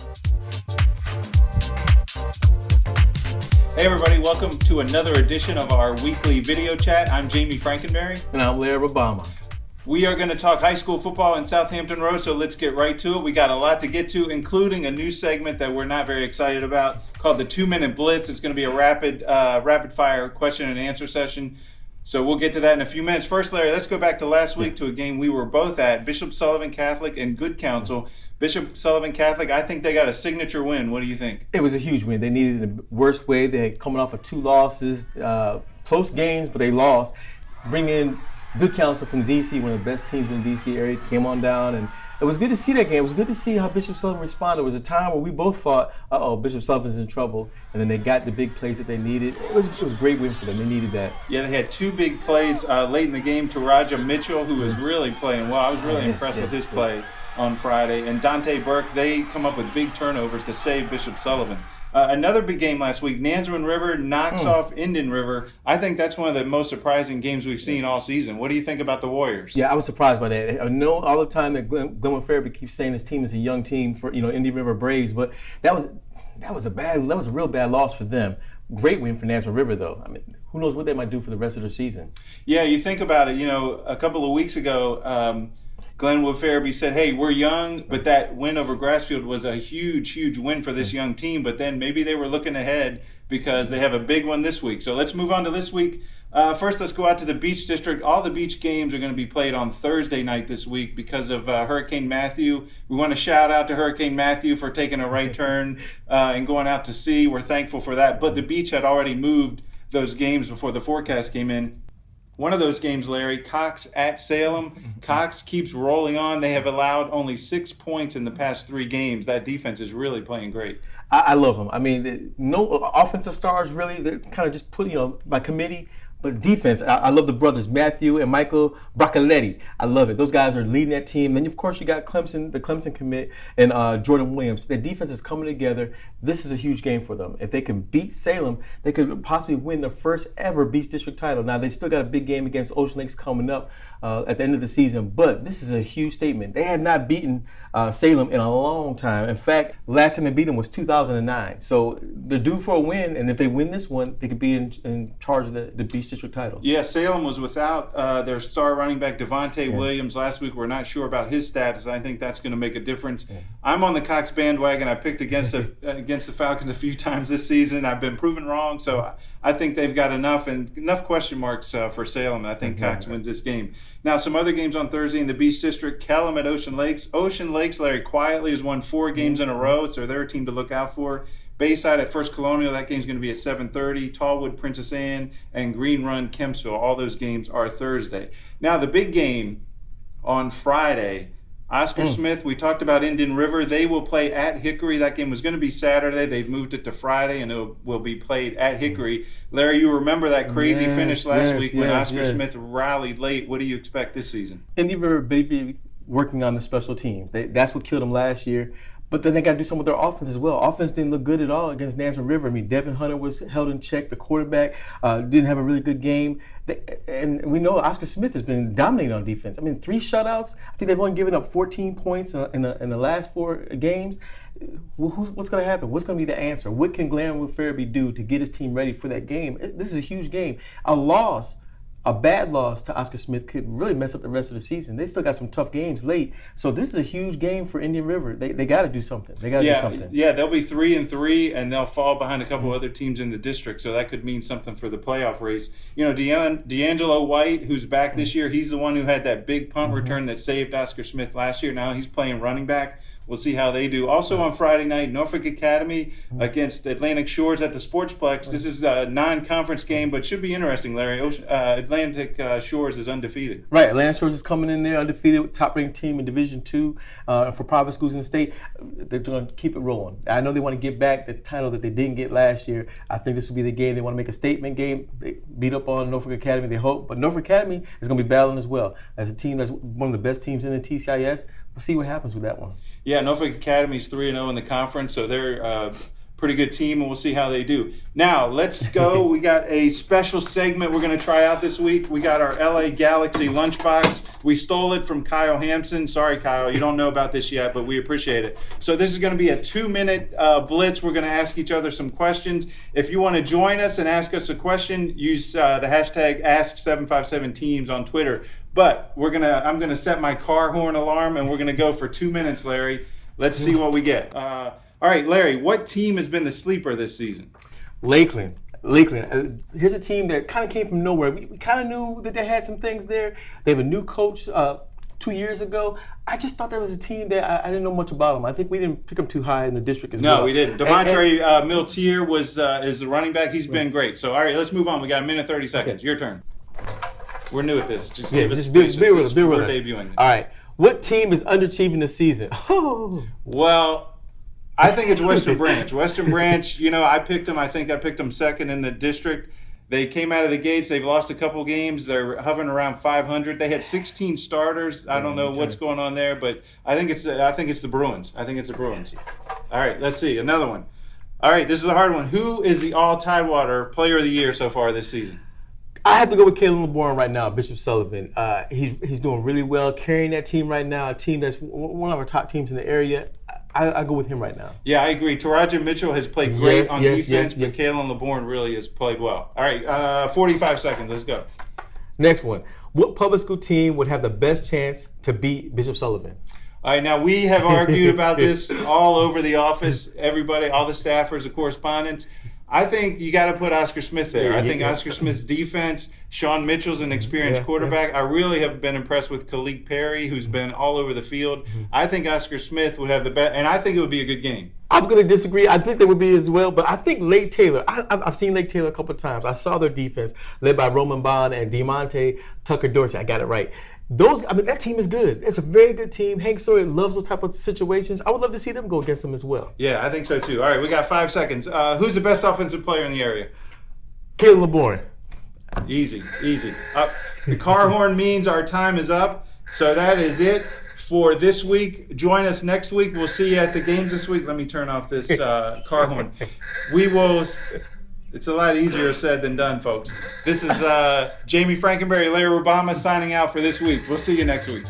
Hey everybody, welcome to another edition of our weekly video chat. I'm Jami Frankenberry. And I'm Rubama. We are going to talk high school football in Southampton Road, so let's get right to it. We got a lot to get to, including a new segment that we're not very excited about called the 2-Minute Blitz. It's going to be a rapid fire question and answer session. So we'll get to that in a few minutes. First, Larry, let's go back to last week to a game we were both at, Bishop Sullivan Catholic and Good Counsel. Bishop Sullivan Catholic, I think they got a signature win. What do you think? It was a huge win. They needed it in the worst way. They had coming off of 2 losses, close games, but they lost. Bring in Good Counsel from D.C., one of the best teams in the D.C. area, came on down, and it was good to see that game. It was good to see how Bishop Sullivan responded. It was a time where we both thought, Bishop Sullivan's in trouble, and then they got the big plays that they needed. It was a great win for them. They needed that. Yeah, they had 2 big plays late in the game to Raja Mitchell, who was really playing well. I was really impressed with his play on Friday. And Dante Burke, they come up with big turnovers to save Bishop Sullivan. Another big game last week, Nansemond River knocks off Indian River. I think that's one of the most surprising games we've seen all season. What do you think about the Warriors? Yeah, I was surprised by that. I know all the time that Glenwood Fairby keeps saying his team is a young team for Indian River Braves, but that was a real bad loss for them. Great win for Nansemond River, though. I mean, who knows what they might do for the rest of the season? Yeah, you think about it. A couple of weeks ago, Glenwood Fairby said, hey, we're young, but that win over Grassfield was a huge, huge win for this young team. But then maybe they were looking ahead because they have a big one this week. So let's move on to this week. First, let's go out to the Beach District. All the Beach games are going to be played on Thursday night this week because of Hurricane Matthew. We want to shout out to Hurricane Matthew for taking a right turn and going out to sea. We're thankful for that. But the Beach had already moved those games before the forecast came in. One of those games, Larry, Cox at Salem. Cox keeps rolling on. They have allowed only 6 points in the past 3 games. That defense is really playing great. I love them. I mean, no offensive stars really. They're kind of just put, by committee. But defense, I love the brothers, Matthew and Michael Bracaletti. I love it. Those guys are leading that team. Then, of course, you got Clemson, the Clemson commit, and Jordan Williams. Their defense is coming together. This is a huge game for them. If they can beat Salem, they could possibly win their first ever Beach District title. Now, they still got a big game against Ocean Lakes coming up at the end of the season, but this is a huge statement. They have not beaten Salem in a long time. In fact, last time they beat them was 2009. So they're due for a win, and if they win this one, they could be in charge of the Beach District title. Yeah, Salem was without their star running back Devontae Williams last week. We're not sure about his status. I think that's going to make a difference. Yeah. I'm on the Cox bandwagon. I picked against the Falcons a few times this season. I've been proven wrong, so I think they've got enough question marks for Salem. I think Cox wins this game. Now, some other games on Thursday in the Beach District. Kellam at Ocean Lakes. Ocean Lakes, Larry, quietly has won 4 games in a row, so they're a team to look out for. Bayside at First Colonial, that game's going to be at 7:30. Tallwood, Princess Anne, and Green Run, Kempsville. All those games are Thursday. Now, the big game on Friday, Oscar Smith, we talked about Indian River. They will play at Hickory. That game was going to be Saturday. They've moved it to Friday, and it will be played at Hickory. Larry, you remember that crazy finish last week when Oscar Smith rallied late. What do you expect this season? Indian River, baby, working on the special teams. That's what killed them last year. But then they got to do something with their offense as well. Offense didn't look good at all against Nansemond River. I mean, Devin Hunter was held in check. The quarterback didn't have a really good game. And we know Oscar Smith has been dominating on defense. I mean, 3 shutouts. I think they've only given up 14 points in the last 4 games. What's going to happen? What's going to be the answer? What can Glenwood Fairby do to get his team ready for that game? This is a huge game. A bad loss to Oscar Smith could really mess up the rest of the season. They still got some tough games late. So this is a huge game for Indian River. They got to do something. They got to do something. Yeah, they'll be 3-3, and they'll fall behind a couple other teams in the district. So that could mean something for the playoff race. D'Angelo White, who's back this year, he's the one who had that big punt return that saved Oscar Smith last year. Now he's playing running back. We'll see how they do. Also on Friday night, Norfolk Academy against Atlantic Shores at the Sportsplex. This is a non-conference game, but should be interesting, Larry. Atlantic Shores is undefeated. Right, Atlantic Shores is coming in there undefeated, top-ranked team in Division II for private schools in the state. They're going to keep it rolling. I know they want to get back the title that they didn't get last year. I think this will be the game. They want to make a statement game. They beat up on Norfolk Academy, they hope. But Norfolk Academy is going to be battling as well. As a team that's one of the best teams in the TCIS, we'll see what happens with that one. Yeah, Norfolk Academy's 3-0 in the conference, so they're pretty good team, and we'll see how they do. Now, let's go. We got a special segment we're going to try out this week. We got our LA Galaxy lunchbox. We stole it from Kyle Hampson. Sorry, Kyle, you don't know about this yet, but we appreciate it. So this is going to be a 2-minute blitz. We're going to ask each other some questions. If you want to join us and ask us a question, use the hashtag Ask757Teamz on Twitter. But I'm going to set my car horn alarm, and we're going to go for 2 minutes, Larry. Let's see what we get. All right, Larry, what team has been the sleeper this season? Lakeland. Here's a team that kind of came from nowhere. We kind of knew that they had some things there. They have a new coach 2 years ago. I just thought that was a team that I didn't know much about them. I think we didn't pick them too high in the district as well. No, we didn't. Devontae Miltier is the running back. He's been great. So, all right, let's move on. We got a minute 30 seconds. Okay. Your turn. We're new at this. Just give us patience. Bear with us. We're debuting this. All right. What team is underachieving this season? Well, I think it's Western Branch. Western Branch, I picked them. I think I picked them second in the district. They came out of the gates. They've lost a couple games. They're hovering around 500. They had 16 starters. I don't know what's going on there, but I think it's the Bruins. All right, let's see. Another one. All right, this is a hard one. Who is the All-Tidewater Player of the Year so far this season? I have to go with Caleb LeBourne right now, Bishop Sullivan. He's doing really well, carrying that team right now, a team that's one of our top teams in the area. I go with him right now. Yeah, I agree. Taraja Mitchell has played great on defense, but Caleb LeBourne really has played well. All right, 45 seconds. Let's go. Next one. What public school team would have the best chance to beat Bishop Sullivan? All right, now we have argued about this all over the office. Everybody, all the staffers, the correspondents. I think you got to put Oscar Smith there. I think Oscar Smith's defense, Sean Mitchell's an experienced quarterback. I really have been impressed with Khalid Perry, who's been all over the field. I think Oscar Smith would have the best, and I think it would be a good game. I'm going to disagree. I think they would be as well, but I think Lake Taylor, I've seen Lake Taylor a couple of times. I saw their defense led by Roman Bond and DeMonte Tucker Dorsey. I got it right. That team is good. It's a very good team. Hank Sawyer loves those type of situations. I would love to see them go against them as well. Yeah, I think so too. All right, we got 5 seconds. Who's the best offensive player in the area? Caleb LeBourne. Easy. The car horn means our time is up. So that is it for this week. Join us next week. We'll see you at the games this week. Let me turn off this car horn. It's a lot easier said than done, folks. This is Jami, Frankenberry, Larry Rubama signing out for this week. We'll see you next week.